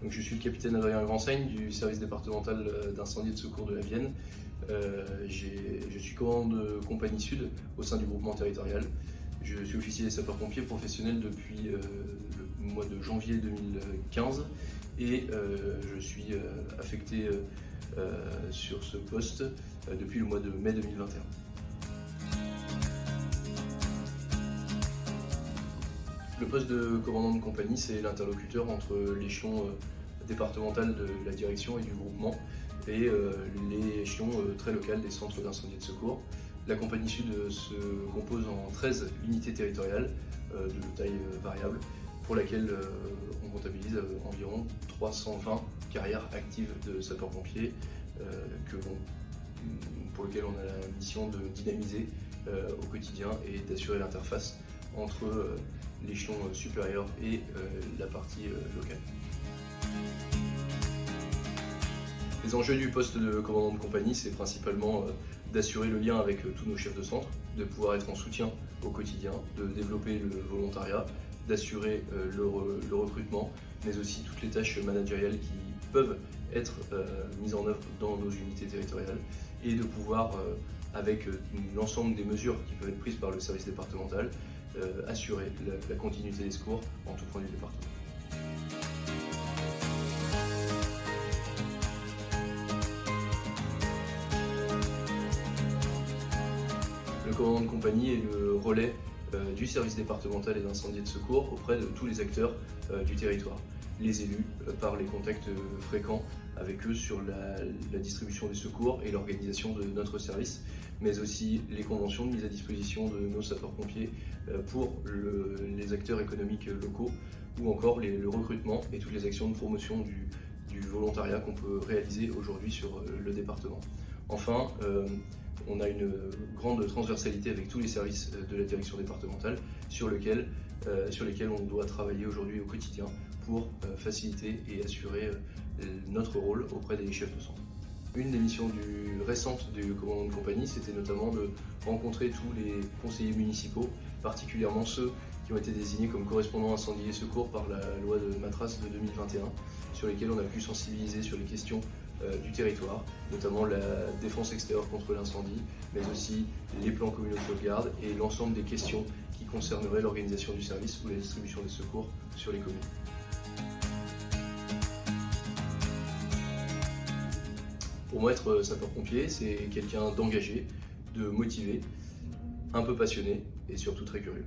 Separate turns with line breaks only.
Donc, je suis le capitaine Adrien Grandsaigne du service départemental d'incendie et de secours de la Vienne. Je suis commandant de compagnie sud au sein du groupement territorial. Je suis officier des sapeurs-pompiers professionnels depuis le mois de janvier 2015 et je suis affecté sur ce poste depuis le mois de mai 2021. Le poste de commandant de compagnie, c'est l'interlocuteur entre l'échelon départemental de la direction et du groupement et l'échelon très local des centres d'incendie et de secours. La compagnie sud se compose en 13 unités territoriales de taille variable pour laquelle on comptabilise environ 320 carrières actives de sapeurs-pompiers pour lesquelles on a la mission de dynamiser au quotidien et d'assurer l'interface entre l'échelon supérieur et la partie locale. Les enjeux du poste de commandant de compagnie, c'est principalement d'assurer le lien avec tous nos chefs de centre, de pouvoir être en soutien au quotidien, de développer le volontariat, d'assurer le recrutement, mais aussi toutes les tâches managériales qui peuvent être mises en œuvre dans nos unités territoriales et de pouvoir, avec l'ensemble des mesures qui peuvent être prises par le service départemental, assurer la continuité des secours en tout point du département. Le commandant de compagnie est le relais du service départemental et d'incendie et de secours auprès de tous les acteurs du territoire. Les élus, par les contacts fréquents avec eux sur la distribution des secours et l'organisation de notre service, mais aussi les conventions de mise à disposition de nos sapeurs-pompiers pour les acteurs économiques locaux, ou encore le recrutement et toutes les actions de promotion du volontariat qu'on peut réaliser aujourd'hui sur le département. Enfin, on a une grande transversalité avec tous les services de la direction départementale sur lesquels on doit travailler aujourd'hui au quotidien pour faciliter et assurer notre rôle auprès des chefs de centre. Une des missions récentes du commandant de compagnie, c'était notamment de rencontrer tous les conseillers municipaux, particulièrement ceux qui ont été désignés comme correspondants incendie et secours par la loi de Matras de 2021, sur lesquels on a pu sensibiliser sur les questions du territoire, notamment la défense extérieure contre l'incendie, mais aussi les plans communaux de sauvegarde et l'ensemble des questions qui concerneraient l'organisation du service ou la distribution des secours sur les communes. Pour moi, être sapeur-pompier, c'est quelqu'un d'engagé, de motivé, un peu passionné et surtout très curieux.